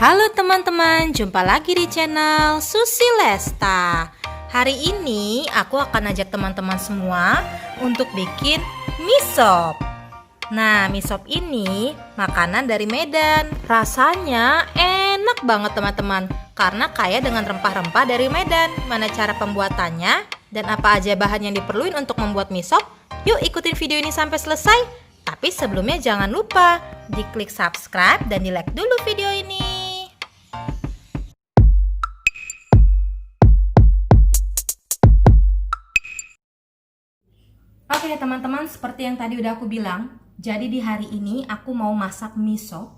Halo teman-teman, jumpa lagi di channel Susi Lesta. Hari ini aku akan ajak teman-teman semua untuk bikin mie sop. Nah, mie sop ini makanan dari Medan. Rasanya enak banget teman-teman, karena kaya dengan rempah-rempah dari Medan. Mana cara pembuatannya dan apa aja bahan yang diperluin untuk membuat mie sop? Yuk ikutin video ini sampai selesai. Tapi sebelumnya jangan lupa diklik subscribe dan di like dulu video ini. Oke teman-teman, seperti yang tadi udah aku bilang, jadi di hari ini aku mau masak mie sop.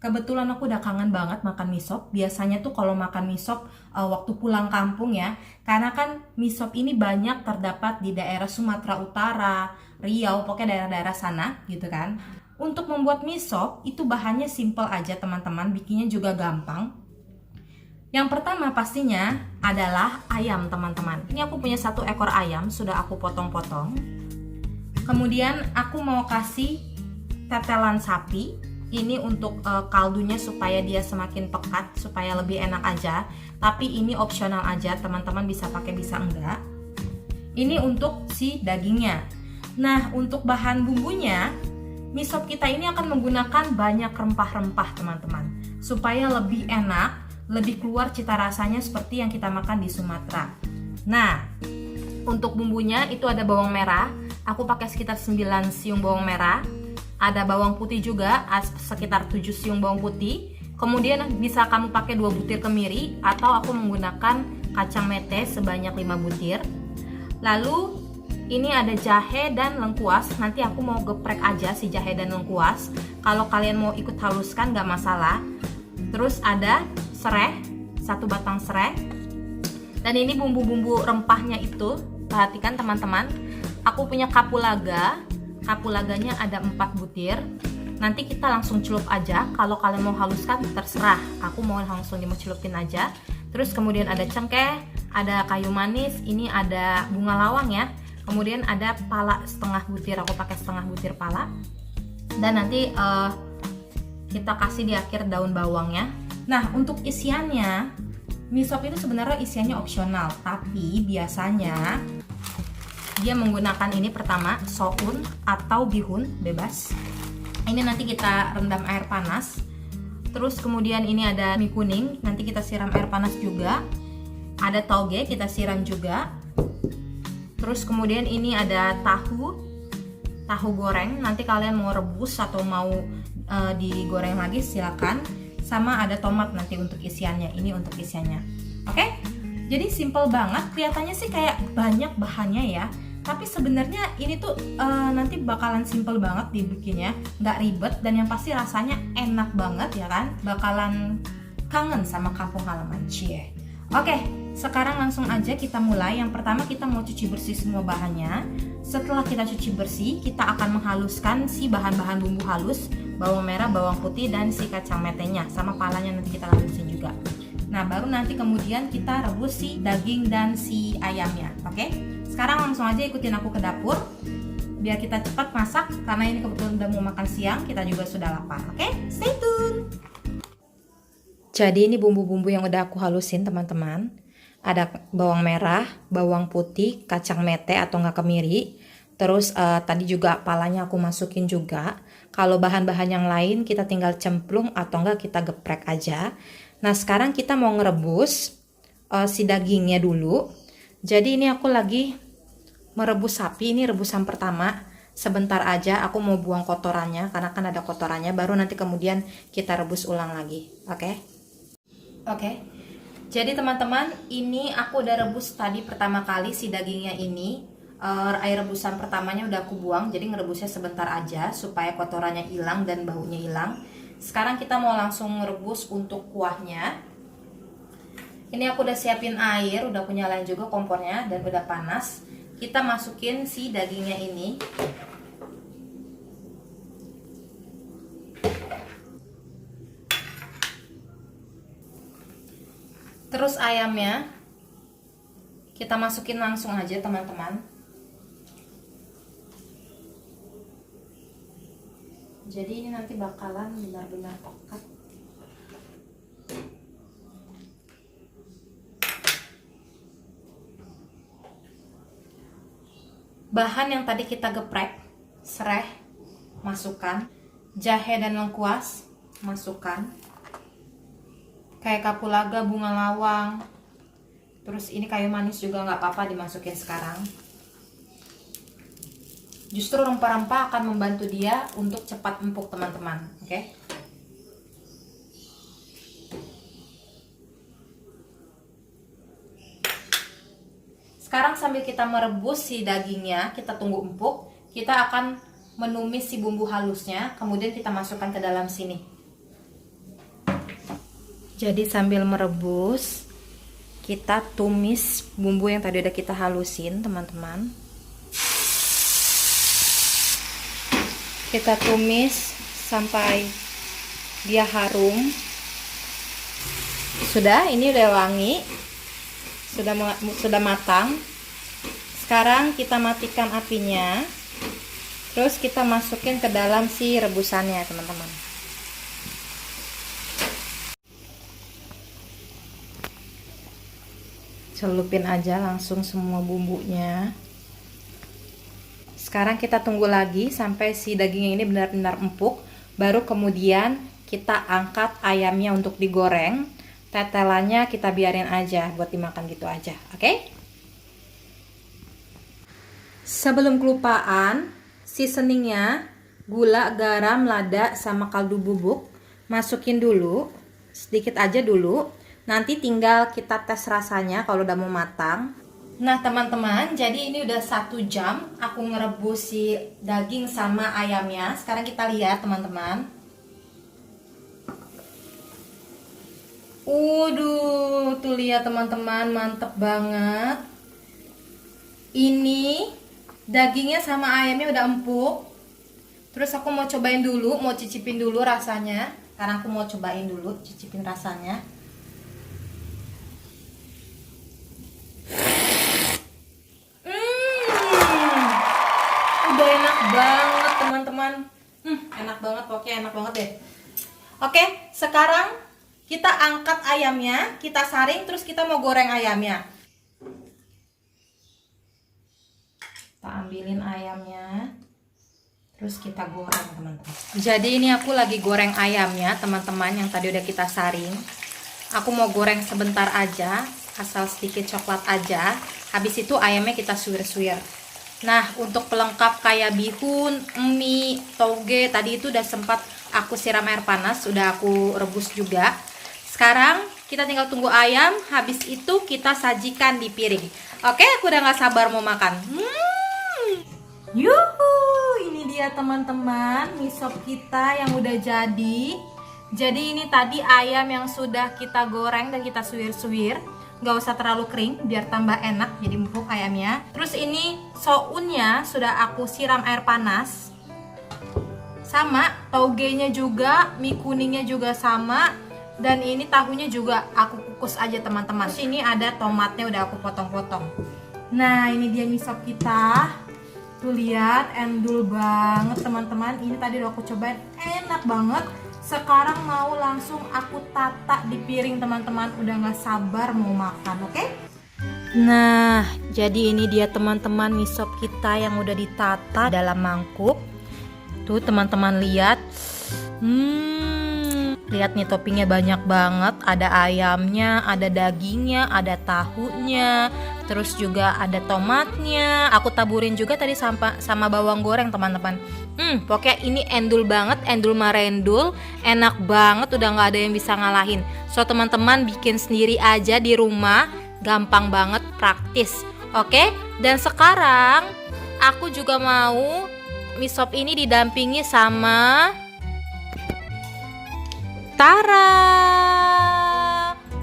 Kebetulan aku udah kangen banget makan mie sop. Biasanya tuh kalau makan mie sop waktu pulang kampung ya, karena kan mie sop ini banyak terdapat di daerah Sumatera Utara, Riau, pokoknya daerah-daerah sana gitu kan. Untuk membuat mie sop itu bahannya simple aja teman-teman, bikinnya juga gampang. Yang pertama pastinya adalah ayam teman-teman. Ini aku punya 1 ekor ayam, sudah aku potong-potong. Kemudian aku mau kasih tetelan sapi. Ini untuk kaldunya supaya dia semakin pekat, supaya lebih enak aja. Tapi ini opsional aja, teman-teman bisa pakai bisa enggak. Ini untuk si dagingnya. Nah, untuk bahan bumbunya, mie sop kita ini akan menggunakan banyak rempah-rempah teman-teman, supaya lebih enak, lebih keluar cita rasanya seperti yang kita makan di Sumatera. Nah, untuk bumbunya itu ada bawang merah. Aku pakai sekitar 9 siung bawang merah. Ada bawang putih juga, sekitar 7 siung bawang putih. Kemudian bisa kamu pakai 2 butir kemiri, atau aku menggunakan kacang mete sebanyak 5 butir. Lalu ini ada jahe dan lengkuas. Nanti aku mau geprek aja si jahe dan lengkuas. Kalau kalian mau ikut haluskan gak masalah. Terus ada serai, 1 batang serai. Dan ini bumbu-bumbu rempahnya itu, perhatikan teman-teman. Aku punya kapulaga. Kapulaganya ada 4 butir. Nanti kita langsung celup aja. Kalau kalian mau haluskan terserah. Aku mau langsung dicelupin aja. Terus kemudian ada cengkeh, ada kayu manis, ini ada bunga lawang ya. Kemudian ada pala setengah butir. Aku pakai setengah butir pala. Dan nanti kita kasih di akhir daun bawangnya. Nah, untuk isiannya, mie sop itu sebenarnya isiannya opsional, tapi biasanya dia menggunakan ini pertama soun atau bihun bebas. Ini nanti kita rendam air panas. Terus kemudian ini ada mie kuning, nanti kita siram air panas juga. Ada toge, kita siram juga. Terus kemudian ini ada tahu goreng. Nanti kalian mau rebus atau mau digoreng lagi silakan. Sama ada tomat nanti untuk isiannya. Ini untuk isiannya. Oke? Jadi simple banget. Kelihatannya sih kayak banyak bahannya ya. Tapi sebenarnya ini tuh nanti bakalan simple banget dibikinnya, nggak ribet, dan yang pasti rasanya enak banget ya kan. Bakalan kangen sama kampung halaman cie. Oke, sekarang langsung aja kita mulai. Yang pertama kita mau cuci bersih semua bahannya. Setelah kita cuci bersih, kita akan menghaluskan si bahan-bahan bumbu halus, bawang merah, bawang putih, dan si kacang metenya, sama palanya nanti kita halusin juga. Nah, baru nanti kemudian kita rebus si daging dan si ayamnya. Oke? Sekarang langsung aja ikutin aku ke dapur biar kita cepat masak, karena ini kebetulan udah mau makan siang, kita juga sudah lapar. Oke? Stay tune. Jadi ini bumbu-bumbu yang udah aku halusin teman-teman. Ada bawang merah, bawang putih, kacang mete atau enggak kemiri. Terus tadi juga palanya aku masukin juga. Kalau bahan-bahan yang lain kita tinggal cemplung atau enggak kita geprek aja. Nah, sekarang kita mau ngerebus si dagingnya dulu. Jadi ini aku lagi merebus sapi, ini rebusan pertama. Sebentar aja, aku mau buang kotorannya karena kan ada kotorannya, baru nanti kemudian kita rebus ulang lagi. Oke. Jadi teman-teman, ini aku udah rebus tadi pertama kali si dagingnya ini. Air rebusan pertamanya udah aku buang, jadi ngerebusnya sebentar aja supaya kotorannya hilang dan baunya hilang. Sekarang kita mau langsung merebus untuk kuahnya. Ini aku udah siapin air, udah aku nyalain juga kompornya dan udah panas. Kita masukin si dagingnya ini. Terus ayamnya kita masukin langsung aja teman-teman. Jadi ini nanti bakalan benar-benar pekat. bahan yang tadi kita geprek, serai masukkan, jahe dan lengkuas masukkan, kayak kapulaga, bunga lawang, terus ini kayu manis juga nggak apa-apa dimasukin sekarang. Justru rempah-rempah akan membantu dia untuk cepat empuk teman-teman. Oke. Sekarang sambil kita merebus si dagingnya, kita tunggu empuk, kita akan menumis si bumbu halusnya, kemudian kita masukkan ke dalam sini. Jadi sambil merebus, kita tumis bumbu yang tadi udah kita halusin, teman-teman. Kita tumis sampai dia harum. Sudah, ini udah wangi. Sudah matang. Sekarang kita matikan apinya, terus kita masukin ke dalam si rebusannya, teman-teman. Celupin aja langsung semua bumbunya. Sekarang kita tunggu lagi sampai si dagingnya ini benar-benar empuk, baru kemudian kita angkat ayamnya untuk digoreng. Tetelannya kita biarin aja buat dimakan gitu aja, oke? Sebelum kelupaan, seasoningnya gula, garam, lada, sama kaldu bubuk masukin dulu, sedikit aja dulu. Nanti tinggal kita tes rasanya kalau udah mau matang. Nah teman-teman, jadi ini udah 1 jam aku ngerebus si daging sama ayamnya. Sekarang kita lihat teman-teman. Tuh lihat teman-teman, mantep banget. Ini dagingnya sama ayamnya udah empuk. Terus aku mau cobain dulu, mau cicipin dulu rasanya. Karena aku mau cobain dulu, cicipin rasanya. Udah enak banget teman-teman. Enak banget, pokoknya enak banget deh. Oke, sekarang kita angkat ayamnya, kita saring, terus kita mau goreng ayamnya. Kita ambilin ayamnya, terus kita goreng teman-teman. Jadi ini aku lagi goreng ayamnya teman-teman, yang tadi udah kita saring. Aku mau goreng sebentar aja, asal sedikit coklat aja. Habis itu ayamnya kita suwir-suwir. Nah, untuk pelengkap kayak bihun, mie, toge, tadi itu udah sempat aku siram air panas, udah aku rebus juga. Sekarang kita tinggal tunggu ayam, habis itu kita sajikan di piring. Oke, aku udah gak sabar mau makan. Yuhu, ini dia teman-teman, mie sop kita yang udah jadi. Jadi ini tadi ayam yang sudah kita goreng dan kita suwir-suwir. Gak usah terlalu kering, biar tambah enak, jadi empuk ayamnya. Terus ini sounnya sudah aku siram air panas. Sama, togenya juga, mie kuningnya juga sama. Dan ini tahunya juga aku kukus aja teman-teman. Terus ini ada tomatnya udah aku potong-potong. Nah ini dia mie sop kita. Tuh lihat, endul banget teman-teman. Ini tadi udah aku cobain, enak banget. Sekarang mau langsung aku tata di piring teman-teman. Udah gak sabar mau makan, oke? Nah jadi ini dia teman-teman mie sop kita yang udah ditata dalam mangkuk. Tuh teman-teman lihat. Lihat nih toppingnya banyak banget. Ada ayamnya, ada dagingnya, ada tahunya, terus juga ada tomatnya. Aku taburin juga tadi sama bawang goreng teman-teman. Pokoknya ini endul banget, endul marendul, enak banget, udah nggak ada yang bisa ngalahin. So teman-teman bikin sendiri aja di rumah, gampang banget, praktis. Oke? Dan sekarang aku juga mau mie sop ini didampingi sama Tara,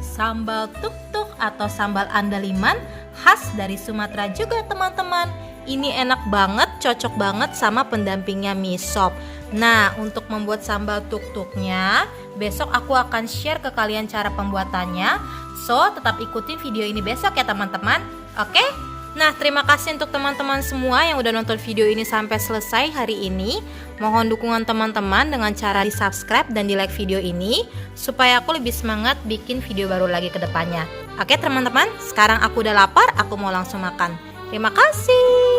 sambal tuk-tuk atau sambal andaliman khas dari Sumatera juga teman-teman. Ini enak banget, cocok banget sama pendampingnya mie sop. Nah, untuk membuat sambal tuk-tuknya, besok aku akan share ke kalian cara pembuatannya. So, tetap ikuti video ini besok ya teman-teman. Oke? Nah, terima kasih untuk teman-teman semua yang udah nonton video ini sampai selesai hari ini. Mohon dukungan teman-teman dengan cara di subscribe dan di like video ini, supaya aku lebih semangat bikin video baru lagi ke depannya. Oke teman-teman, sekarang aku udah lapar, aku mau langsung makan. Terima kasih.